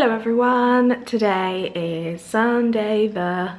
Hello everyone, today is Sunday I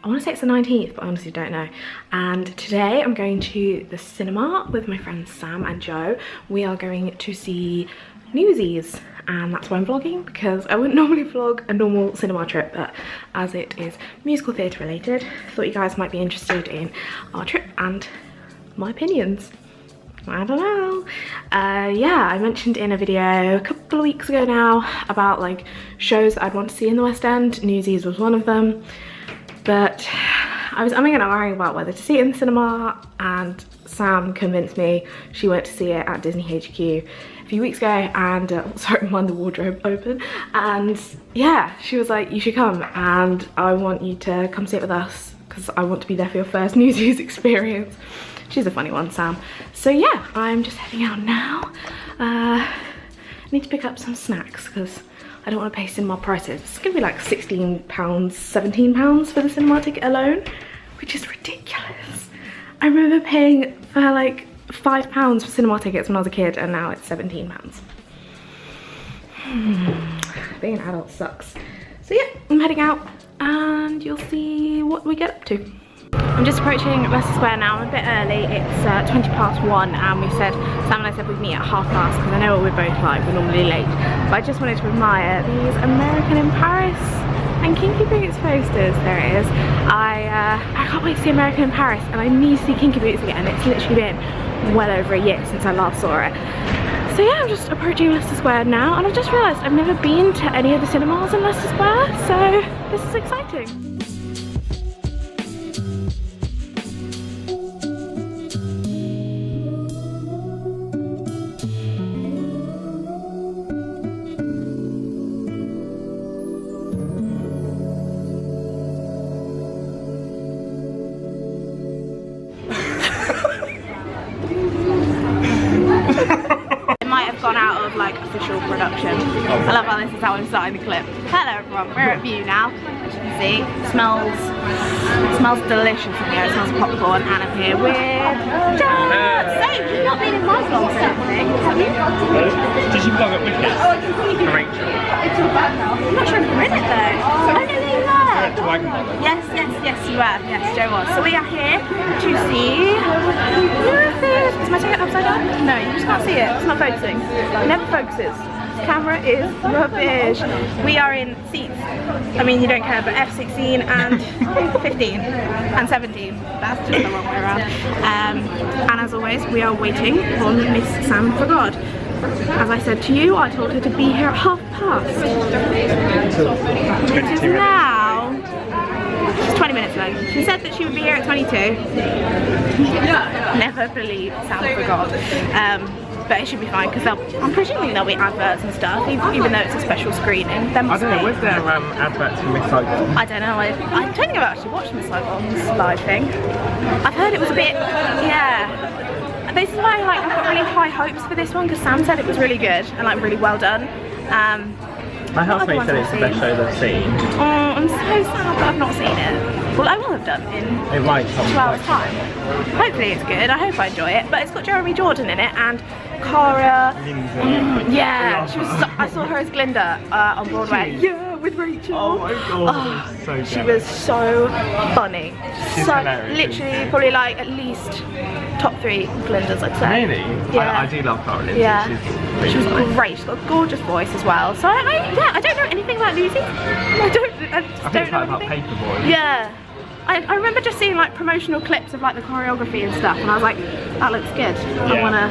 want to say it's the 19th, but I honestly don't know. And today I'm going to the cinema with my friends Sam and Joe. We are going to see Newsies, and that's why I'm vlogging, because I wouldn't normally vlog a normal cinema trip, but as it is musical theatre related, I thought you guys might be interested in our trip and my opinions. I don't know. Yeah, I mentioned in a video a couple of weeks ago now about like shows that I'd want to see in the West End. Newsies was one of them, but I was umming and ahhing about whether to see it in the cinema, and Sam convinced me. She went to see it at Disney HQ a few weeks ago, and sorry, mind the wardrobe open, and yeah, she was like, you should come and I want you to come see it with us because I want to be there for your first Newsies experience. She's a funny one, Sam. So yeah, I'm just heading out now. I need to pick up some snacks because I don't want to pay cinema prices. It's gonna be like £16, £17 for the cinema ticket alone, which is ridiculous. I remember paying for like £5 for cinema tickets when I was a kid, and now it's £17. Being an adult sucks. So yeah, I'm heading out and you'll see what we get up to. I'm just approaching Leicester Square now. I'm a bit early. It's 1:20, and we said, Sam and I said we'd meet at 1:30 because I know what we're both like. We're normally late. But I just wanted to admire these American in Paris and Kinky Boots posters. There it is. I can't wait to see American in Paris, and I need to see Kinky Boots again. It's literally been well over a year since I last saw it. So yeah, I'm just approaching Leicester Square now, and I've just realised I've never been to any of the cinemas in Leicester Square, so this is exciting. Gone out of like official production. I love how this is how I'm starting the clip. Hello everyone, we're at View now. As you can see, it smells delicious in here. It smells of popcorn, and I'm here with Joe. So you've not been in my vlogs or anything, have you? Did you vlog at Wicked? For Rachel? I'm not sure if you're in it though. Oh no, you were. Yes, you were. Yes, Joe was. So we are here to see Newsies. Is my ticket upside down? No, you just can't see it. It's not focusing. It never focuses. Camera is rubbish. We are in seats, I mean you don't care, but F16 and 15 and 17. That's just the wrong way around. And as always, we are waiting on Miss Sam for God. As I said to you, I told her to be here at 1:30. It is now. She's 20 minutes late. She said that she would be here at 22. Never believe Sam forgot. But it should be fine because I'm presuming there'll be adverts and stuff, even though it's a special screening. I don't know, was there adverts for Miss Saigon? I don't know, I don't think I've actually watched Miss Saigon's live thing. I've heard it was a bit, yeah. This is why like, I've got really high hopes for this one, because Sam said it was really good and like really well done. My housemate said it's the best show they've seen. Oh, I'm so sad that I've not seen it. Well, I will have done in like 2 hours time. Hopefully it's good, I hope I enjoy it. But it's got Jeremy Jordan in it and Cara. Yeah, she was I saw her as Glinda on Broadway. Yeah, with Rachel. Oh my god, so she was so funny. She's so hilarious, literally probably like at least top 3 Glindas, I'd say. Really? Yeah. I do love Cara. Yeah. She was great. She's got a gorgeous voice as well. So yeah, I don't know anything about Newsies. I don't know about Paperboy. Yeah. I remember just seeing like promotional clips of like the choreography and stuff, and I was like, that looks good. Yeah. I wanna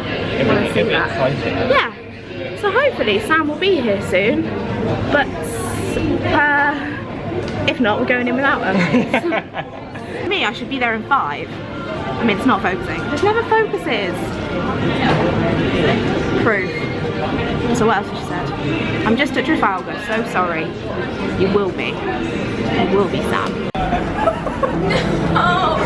see that. Exciting. Yeah. So hopefully Sam will be here soon. But if not, we're going in without her. For me, I should be there in 5. I mean, it's not focusing. It just never focuses. Proof. So what else has she said? I'm just at Trafalgar, so sorry. You will be. You will be, Sam. Oh,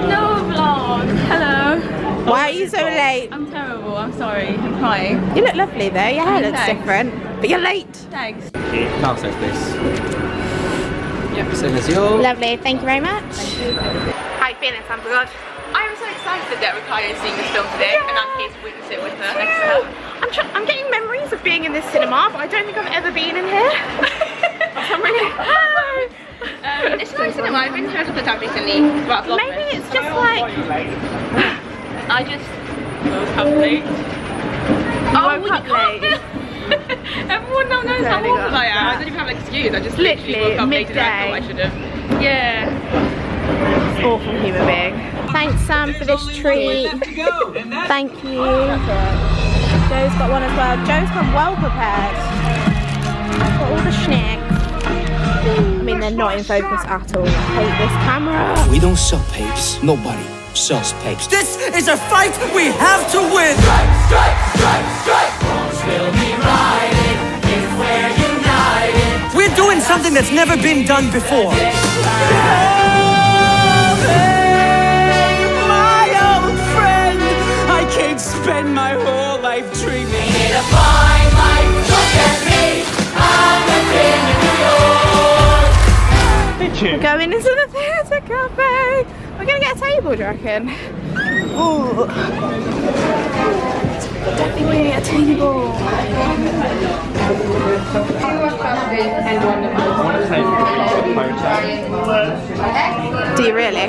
no vlog. Hello. Why are you so late? I'm terrible, I'm sorry. I'm crying. You look lovely though, your hair looks different. But you're late. Thanks. Now says this. Yep, same as yours. Lovely, thank you very much. How you feeling, Sam for God? I'm so excited that Rukaya is seeing this film today, and I'm here to witness it with her next to her. I'm getting memories of being in this cinema, but I don't think I've ever been in here. So I'm really... It's a nice cinema. I've been here a couple of times recently. Maybe it's just like... I just woke up late. woke up late. Everyone now knows how awful I am. I don't even have an excuse. I just literally woke up later than I thought I should have. Yeah. Awful human being. Thanks, Sam, for this treat. Thank you. Joe's got one as well. Joe's come well prepared. Got all the snacks. I mean, they're not in focus at all. I hate this camera. We don't sell papes. Nobody sells papes. This is a fight we have to win. Strike, strike, strike, strike. Homes will be riding if we're united. We're doing something that's never been done before. My old friend, I can't spend my whole life dreaming. Ain't it a fine life? Look at me. I'm the king of New York. We're going into the theatre cafe. We're gonna get a table, do you reckon? Ooh. Definitely gonna get a table. Do you really?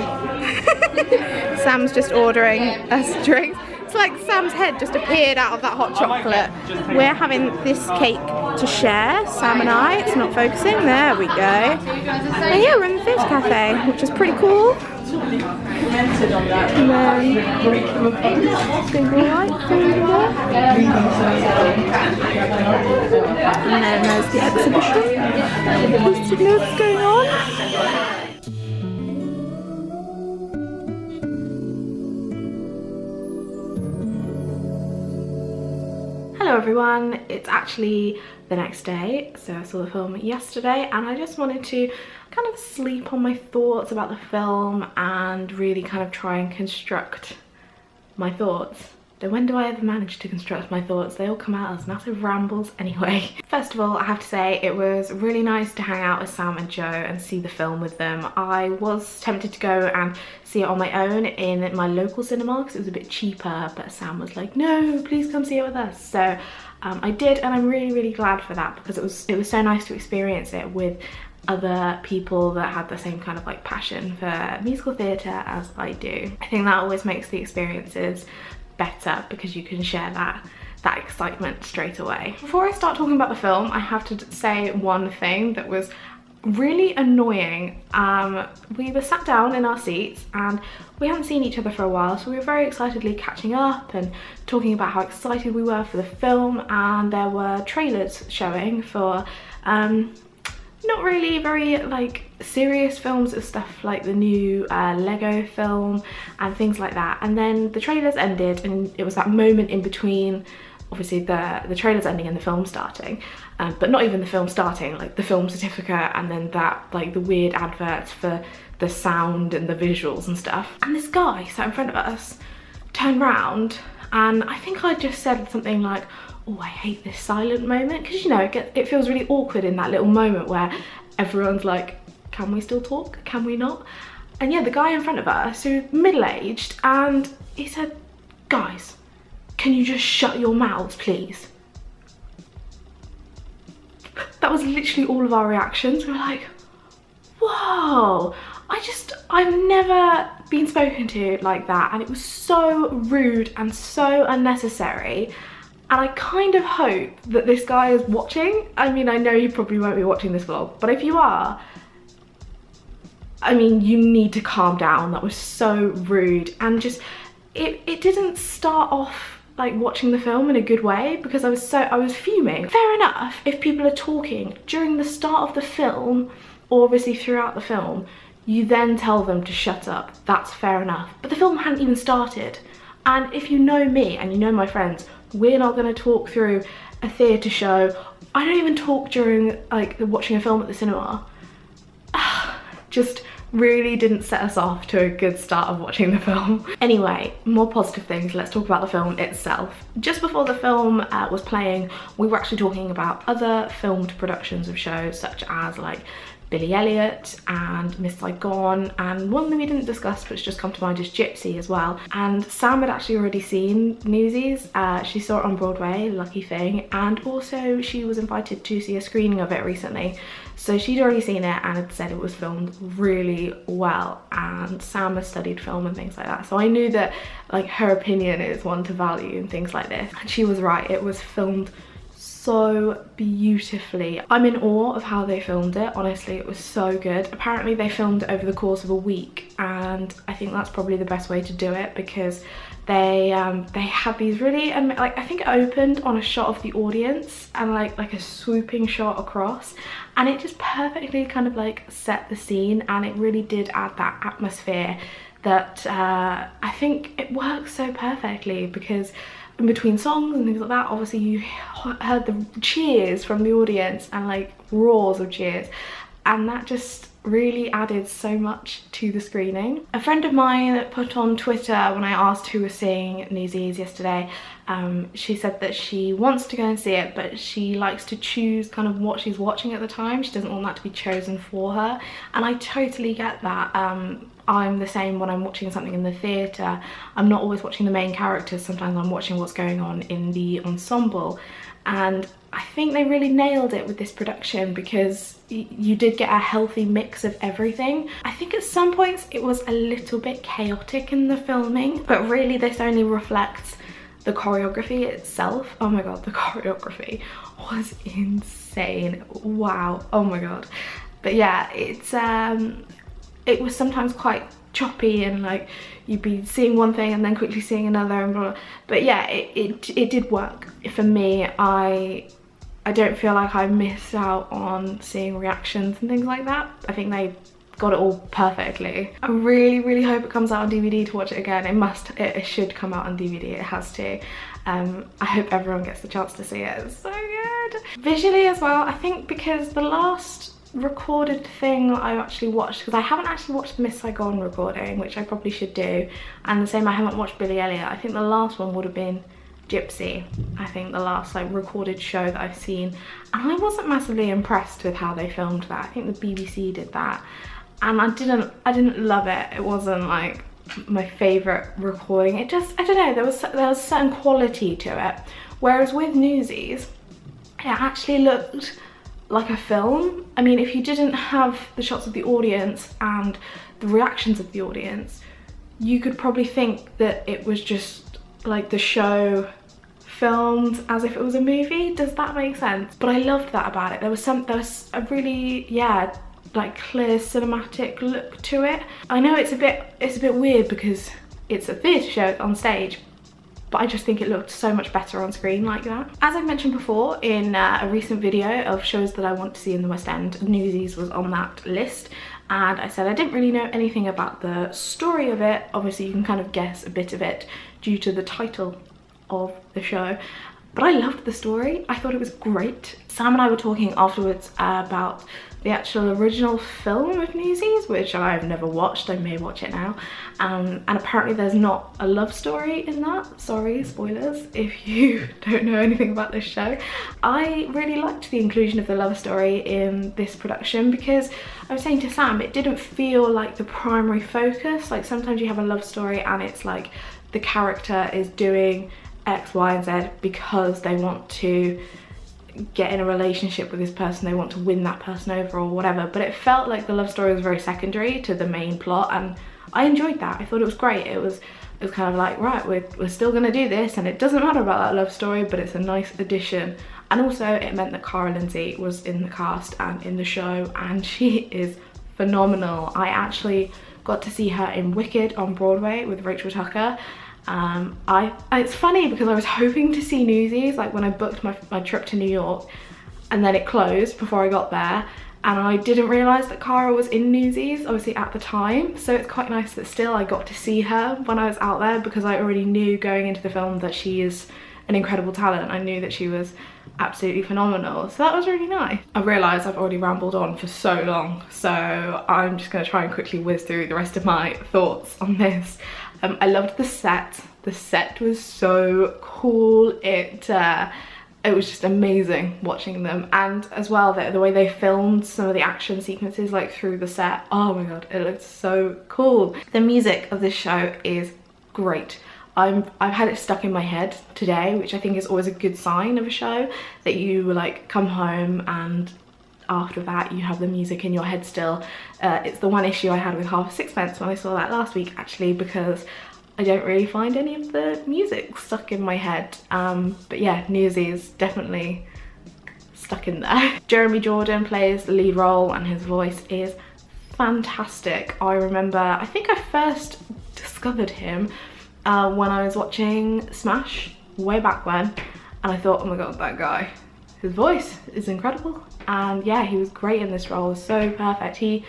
Sam's just ordering us drinks. It's like Sam's head just appeared out of that hot chocolate. We're having this cake to share, Sam and I. It's not focusing. There we go. And yeah, we're in the theatre cafe, which is pretty cool. And then and then there's the exhibition. Lots of notes going on. Hello everyone, it's actually the next day, so I saw the film yesterday and I just wanted to kind of sleep on my thoughts about the film and really kind of try and construct my thoughts. Though when do I ever manage to construct my thoughts? They all come out as massive rambles anyway. First of all, I have to say it was really nice to hang out with Sam and Joe and see the film with them. I was tempted to go and see it on my own in my local cinema because it was a bit cheaper, but Sam was like, no, please come see it with us. So I did, and I'm really, really glad for that because it was so nice to experience it with other people that had the same kind of like passion for musical theatre as I do. I think that always makes the experiences better because you can share that excitement straight away. Before I start talking about the film, I have to say one thing that was really annoying. We were sat down in our seats and we hadn't seen each other for a while, so we were very excitedly catching up and talking about how excited we were for the film, and there were trailers showing for not really very like serious films of stuff like the new Lego film and things like that. And then the trailers ended and it was that moment in between, obviously the trailers ending and the film starting, but not even the film starting, like the film certificate and then that like the weird adverts for the sound and the visuals and stuff. And this guy sat in front of us turned round and I think I just said something like, oh, I hate this silent moment, because you know it feels really awkward in that little moment where everyone's like, can we still talk, can we not? And yeah, the guy in front of us, who's middle-aged, and he said, guys, can you just shut your mouths please? That was literally all of our reactions. We were like, whoa, I've never been spoken to like that, and it was so rude and so unnecessary. And I kind of hope that this guy is watching. I mean, I know you probably won't be watching this vlog, but if you are, I mean, you need to calm down. That was so rude. And just, it didn't start off like watching the film in a good way because I was fuming. Fair enough, if people are talking during the start of the film, or obviously throughout the film, you then tell them to shut up. That's fair enough. But the film hadn't even started. And if you know me and you know my friends, we're not going to talk through a theatre show. I don't even talk during like watching a film at the cinema. Just really didn't set us off to a good start of watching the film. Anyway, more positive things. Let's talk about the film itself. Just before the film was playing, we were actually talking about other filmed productions of shows such as like Billy Elliot and Miss Saigon, and one that we didn't discuss but it's just come to mind is Gypsy as well. And Sam had actually already seen Newsies. She saw it on Broadway, lucky thing, and also she was invited to see a screening of it recently. So she'd already seen it and had said it was filmed really well, and Sam has studied film and things like that, so I knew that like her opinion is one to value and things like this, and she was right. It was filmed so beautifully. I'm in awe of how they filmed it. Honestly, it was so good. Apparently they filmed it over the course of a week, and I think that's probably the best way to do it, because they had these really like, I think it opened on a shot of the audience and like a swooping shot across, and it just perfectly kind of like set the scene, and it really did add that atmosphere that I think it works so perfectly, because in between songs and things like that, obviously you heard the cheers from the audience and like roars of cheers, and that just really added so much to the screening. A friend of mine put on Twitter when I asked who was seeing Newsies yesterday, she said that she wants to go and see it, but she likes to choose kind of what she's watching at the time. She doesn't want that to be chosen for her, and I totally get that. I'm the same when I'm watching something in the theatre. I'm not always watching the main characters, sometimes I'm watching what's going on in the ensemble, and I think they really nailed it with this production, because you did get a healthy mix of everything. I think at some points it was a little bit chaotic in the filming, but really this only reflects the choreography itself. Oh my god, the choreography was insane. Wow, oh my god. But yeah, it was sometimes quite choppy, and like you'd be seeing one thing and then quickly seeing another and blah, blah. But yeah, it did work. For me, I don't feel like I missed out on seeing reactions and things like that. I think they got it all perfectly. I really hope it comes out on DVD to watch it again. It should come out on DVD, it has to. I hope everyone gets the chance to see it. It's so good. Visually as well, I think, because the last recorded thing I actually watched, because I haven't actually watched the Miss Saigon recording, which I probably should do, and the same, I haven't watched Billy Elliot. I think the last one would have been Gypsy. I think the last like recorded show that I've seen, and I wasn't massively impressed with how they filmed that. I think the BBC did that, and I didn't love it. It wasn't like my favorite recording. It just, I don't know, there was a certain quality to it, whereas with Newsies it actually looked like a film. I mean, if you didn't have the shots of the audience and the reactions of the audience, you could probably think that it was just like the show filmed as if it was a movie. Does that make sense? But I loved that about it. There was a really, yeah, like clear cinematic look to it. I know it's a bit weird because it's a theatre show on stage, but I just think it looked so much better on screen like that. As I've mentioned before in a recent video of shows that I want to see in the West End, Newsies was on that list, and I said I didn't really know anything about the story of it. Obviously you can kind of guess a bit of it due to the title of the show, but I loved the story. I thought it was great. Sam and I were talking afterwards about the actual original film of Newsies, which I've never watched. I may watch it now, and apparently there's not a love story in that. Sorry, spoilers if you don't know anything about this show. I really liked the inclusion of the love story in this production, because I was saying to Sam, it didn't feel like the primary focus. Like sometimes you have a love story and it's like the character is doing X, Y, and Z because they want to get in a relationship with this person, they want to win that person over or whatever, but it felt like the love story was very secondary to the main plot, and I enjoyed that. I thought it was great. It was kind of like, right, we're still gonna do this, and it doesn't matter about that love story, but it's a nice addition. And also it meant that Cara Lindsay was in the cast and in the show, and she is phenomenal. I actually got to see her in Wicked on Broadway with Rachel Tucker. It's funny because I was hoping to see Newsies like when I booked my trip to New York, and then it closed before I got there, and I didn't realise that Cara was in Newsies obviously at the time, so it's quite nice that still I got to see her when I was out there, because I already knew going into the film that she is an incredible talent. I knew that she was absolutely phenomenal, so that was really nice. I realise I've already rambled on for so long, so I'm just going to try and quickly whiz through the rest of my thoughts on this. I loved the set. The set was so cool. it was just amazing watching them. And as well, the way they filmed some of the action sequences like through the set, oh my god, it looked so cool. The music of this show is great. I've had it stuck in my head today, which I think is always a good sign of a show, that you like come home and after that you have the music in your head still. It's the one issue I had with Half a Sixpence when I saw that last week, actually, because I don't really find any of the music stuck in my head. But yeah, Newsies definitely stuck in there. Jeremy Jordan plays the lead role and his voice is fantastic. I remember, I think I first discovered him when I was watching Smash way back when, and I thought, oh my god, that guy, his voice is incredible. And yeah, he was great in this role, so perfect. He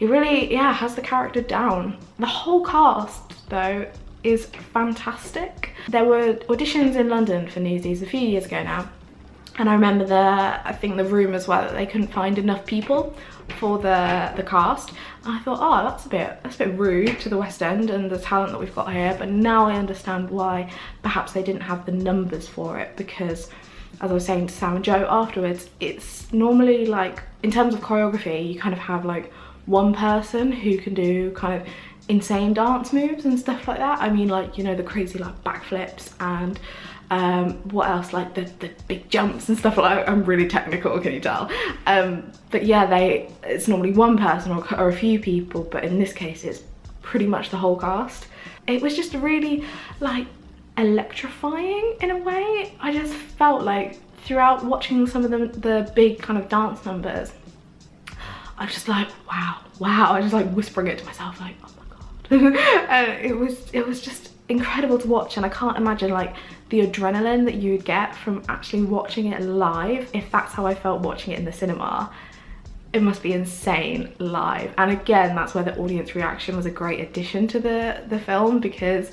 really, yeah, has the character down. The whole cast though is fantastic. There were auditions in London for Newsies a few years ago now, and I remember I think the rumours were that they couldn't find enough people for the cast, and I thought, oh, that's a bit rude to the West End and the talent that we've got here. But now I understand why perhaps they didn't have the numbers for it, because as I was saying to Sam and Joe afterwards, it's normally like, in terms of choreography, you kind of have like one person who can do kind of insane dance moves and stuff like that. I mean, like, you know, the crazy like backflips and what else, like the big jumps and stuff like that. I'm really technical, can you tell? But yeah, it's normally one person or a few people, but in this case it's pretty much the whole cast. It was just really like electrifying in a way. I just felt like throughout watching some of the big kind of dance numbers, I was just like, wow. I was just like whispering it to myself, like, oh my god. And it was just incredible to watch, and I can't imagine like the adrenaline that you would get from actually watching it live. If that's how I felt watching it in the cinema, it must be insane live. And again, that's where the audience reaction was a great addition to the film, because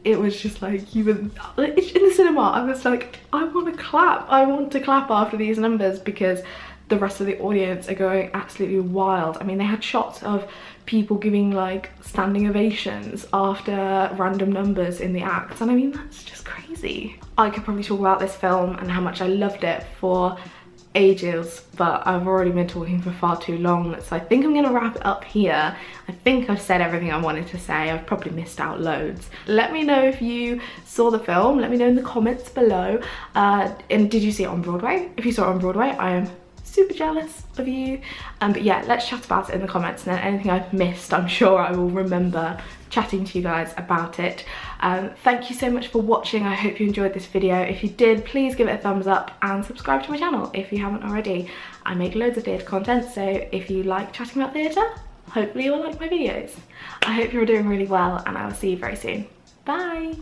it was just like, you were in the cinema, I was like, I want to clap after these numbers, because the rest of the audience are going absolutely wild. I mean, they had shots of people giving like standing ovations after random numbers in the acts, and I mean, that's just crazy. I could probably talk about this film and how much I loved it for ages, but I've already been talking for far too long, so I think I'm gonna wrap it up here. I think I've said everything I wanted to say. I've probably missed out loads. Let me know if you saw the film. Let me know in the comments below. And did you see it on Broadway? If you saw it on Broadway, I am super jealous of you. But yeah, let's chat about it in the comments, and then anything I've missed, I'm sure I will remember chatting to you guys about it. Thank you so much for watching. I hope you enjoyed this video. If you did, please give it a thumbs up and subscribe to my channel if you haven't already. I make loads of theatre content, so if you like chatting about theatre, hopefully you'll like my videos. I hope you're doing really well, and I will see you very soon. Bye!